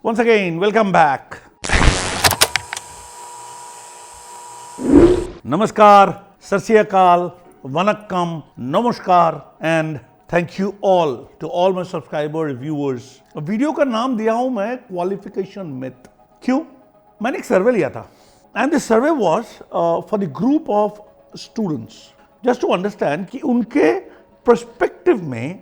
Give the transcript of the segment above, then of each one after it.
Once again, welcome back. Namaskar, Sat Sri Akal, Vanakkam, Namaskar, and thank you all to all my subscribers, viewers. Video का नाम दिया हूं मैं qualification myth. क्यों? मैंने एक सर्वे लिया था and this survey was for the group of students just to understand कि उनके पर्सपेक्टिव में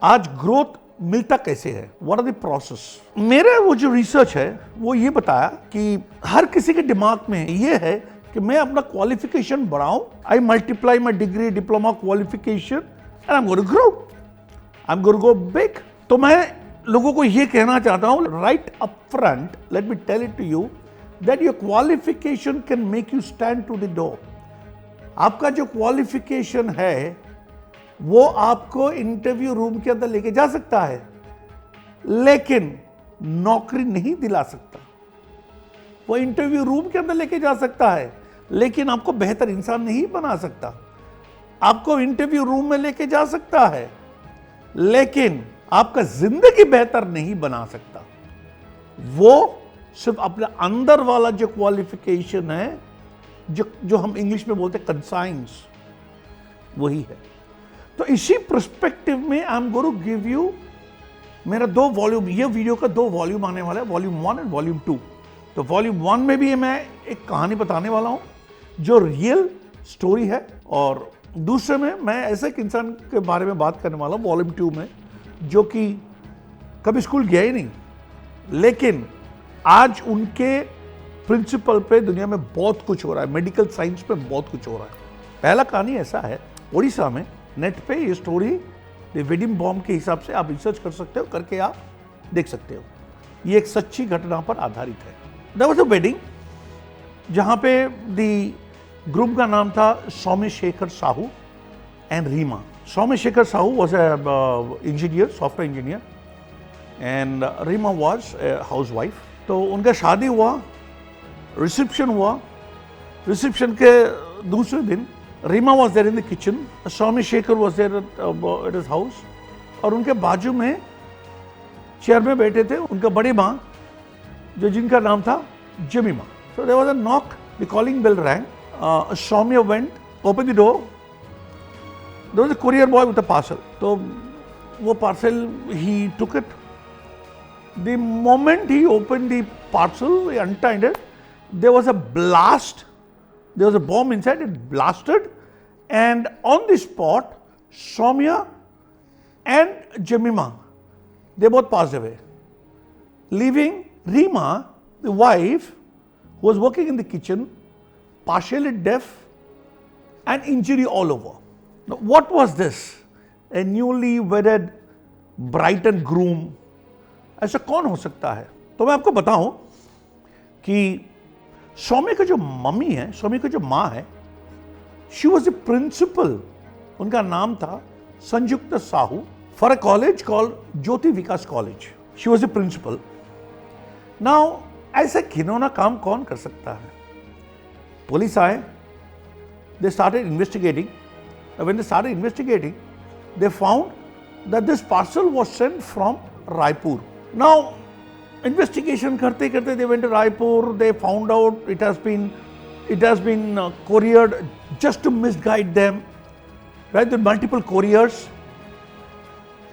आज ग्रोथ मिलता कैसे है, व्हाट आर द प्रोसेस. मेरा वो जो रिसर्च है वो ये बताया कि हर किसी के दिमाग में ये है कि मैं अपना क्वालिफिकेशन बढ़ाऊं. I multiply my degree, diploma, qualification and I am going to grow, I am going to go big. तो मैं लोगों को ये कहना चाहता हूं, right up front, let me tell it to you that your qualification can make you stand to the door. आपका जो क्वालिफिकेशन है वो आपको इंटरव्यू रूम के अंदर लेके जा सकता है, लेकिन नौकरी नहीं दिला सकता. वो इंटरव्यू रूम के अंदर लेके जा सकता है, लेकिन आपको बेहतर इंसान नहीं बना सकता. आपको इंटरव्यू रूम में लेके जा सकता है, लेकिन आपका जिंदगी बेहतर नहीं बना सकता. वो सिर्फ अपने अंदर वाला जो क्वालिफिकेशन है, जो हम इंग्लिश में बोलते हैं कंसाइंस, वही है. तो इसी पर्सपेक्टिव में I am going to give you मेरा 2 वॉल्यूम, ये वीडियो का 2 वॉल्यूम आने वाला है, वॉल्यूम 1 एंड वॉल्यूम 2. तो वॉल्यूम 1 में भी मैं एक कहानी बताने वाला हूं जो रियल स्टोरी है, और दूसरे में मैं ऐसे एक इंसान के बारे में बात करने वाला हूं वॉल्यूम 2 में, जो कि कभी स्कूल गया ही नहीं, लेकिन आज उनके प्रिंसिपल पे दुनिया में बहुत कुछ हो रहा है, मेडिकल साइंस पे बहुत कुछ हो रहा है. पहला कहानी ऐसा है, उड़ीसा में नेट पे ये स्टोरी वेडिंग बॉम्ब के हिसाब से आप रिसर्च कर सकते हो, करके आप देख सकते हो. ये एक सच्ची घटना पर आधारित है. देयर वाज अ वेडिंग जहां पे द ग्रुप का नाम था Soumyashekhar Sahoo and Reema. Soumyashekhar Sahoo was a engineer, software engineer, and Reema was a housewife. तो उनका शादी हुआ, रिसेप्शन हुआ. रिसेप्शन के दूसरे दिन Reema was there in the kitchen, Soumyashekhar was there at his house, और उनके बाजू में चेयर में बैठे थे उनका बड़ी माँ, जिनका नाम था Jemima. So there was a knock, the calling bell rang. Soumya went, open the door. There was a courier boy with a parcel. तो वो पार्सल ही took it. The moment he opened the parcel, he untied it, there was a blast. There was a bomb inside, it blasted, and on the spot, Soumya and Jemima, they both passed away, leaving Reema, the wife, who was working in the kitchen, partially deaf and injury all over. Now, what was this? A newly wedded bride and groom. ऐसा कौन हो सकता है? तो मैं आपको बताऊं कि सौम्य का जो मम्मी है, सौम्य का जो माँ है, शी वॉज द प्रिंसिपल. उनका नाम था Sanyukta Sahu, for a college called Jyoti Vikas college. She was the principal. Now ऐसा घिनौना काम कौन कर सकता है? पुलिस आए, they started investigating. When they started investigating, they found that this parcel was sent from Raipur. Now investigation करते करते they went to Raipur. They found out it has been couriered just to misguide them, right? The multiple couriers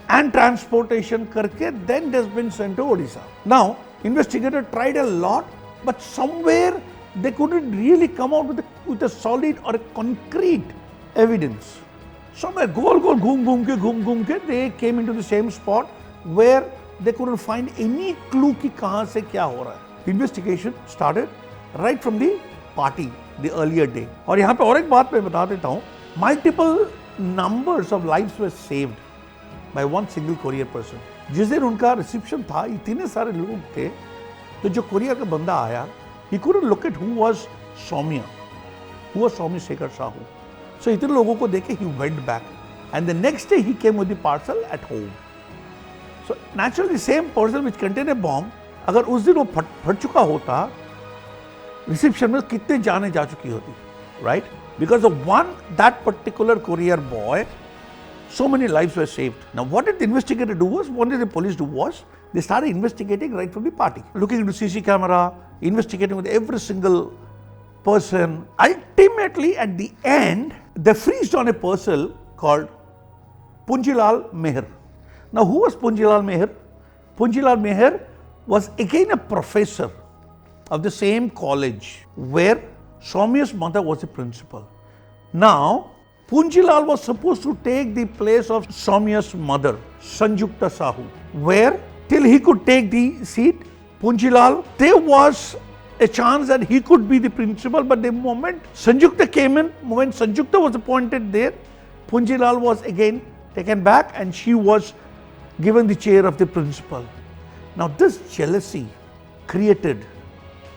and transportation करके then it has been sent to Odisha. Now investigator tried a lot, but somewhere they couldn't really come out with a solid or a concrete evidence. Somewhere गोल घूम के they came into the same spot where they couldn't find any clue कि कहाँ से क्या हो रहा है. Investigation started right from the party, the earlier day. और यहाँ पे और एक बात मैं बता देता हूँ, multiple numbers of lives were saved by one single courier person. जिस दिन उनका रिसेप्शन था, इतने सारे लोग थे, तो जो courier का बंदा आया, he couldn't look at who was Soumya, who was Soumyashekar Sahu. So इतने लोगों को देखे he went back, and the next day he came with the parcel at home. So naturally, same parcel which contained a bomb, अगर उस दिन वो फट चुका होता, रिसेप्शन में कितने जाने जा चुकी होती, right? Because the one, that particular courier boy So many lives were saved. Now, what did the investigator do was, what did the police do was, they started investigating right from the party. Looking into CC camera, investigating with every single person. Ultimately, at the end, they freezed on a person called Punjilal Meher. Now, who was Punjilal Meher? Punjilal Meher was again a professor of the same college where Soumya's mother was the principal. Now, Punjilal was supposed to take the place of Soumya's mother, Sanjukta Sahu, where till he could take the seat, Punjilal, there was a chance that he could be the principal, but the moment Sanjukta came in, moment Sanjukta was appointed there, Punjilal was again taken back and she was given the chair of the principal. Now this jealousy created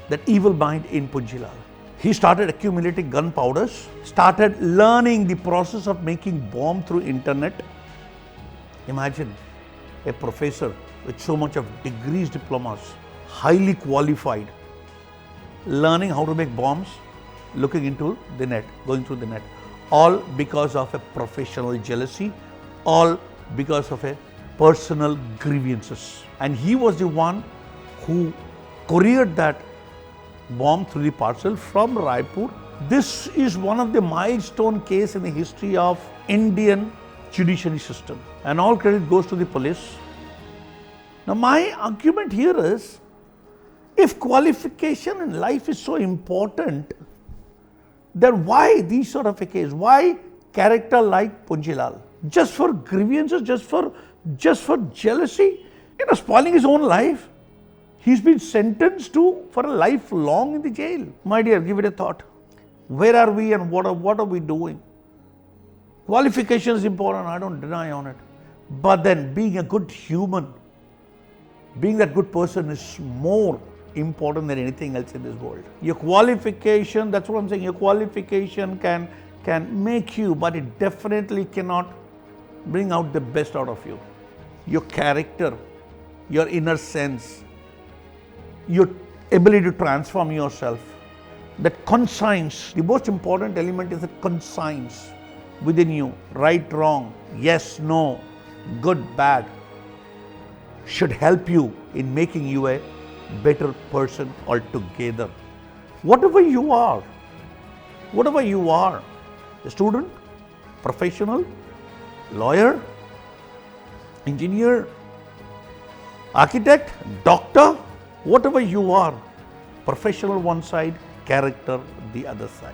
that evil mind in Punjilal. He started accumulating gunpowders, started learning the process of making bomb through internet. Imagine a professor with so much of degrees, diplomas, highly qualified, learning how to make bombs, looking into the net, going through the net, all because of a professional jealousy, all because of a personal grievances. And he was the one who couriered that bomb through the parcel from Raipur. This is one of the milestone case in the history of Indian judiciary system, and all credit goes to the police. Now my argument here is, if qualification in life is so important, then why these sort of a case? Why character like Punjilal? Just for grievances, just for jealousy, spoiling his own life. He's been sentenced for a lifelong in the jail. My dear, give it a thought. Where are we and what are we doing? Qualification is important, I don't deny on it. But then being a good human, being that good person is more important than anything else in this world. Your qualification, that's what I'm saying, your qualification can make you, but it definitely cannot bring out the best out of you. Your character, your inner sense, your ability to transform yourself, that conscience, the most important element is the conscience within you, right, wrong, yes, no, good, bad, should help you in making you a better person altogether. Whatever you are, a student, professional, lawyer, engineer, architect, doctor, whatever you are, professional one side, character the other side,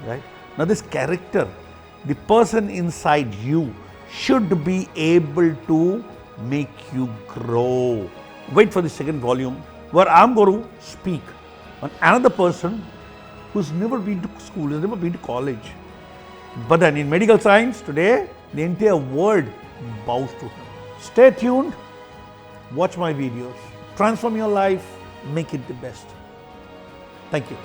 right? Now this character, the person inside you should be able to make you grow. Wait for the second volume where I'm going to speak on another person who's never been to school, has never been to college. But then in medical science today, the entire world bows to him. Stay tuned, watch my videos, transform your life, make it the best. Thank you.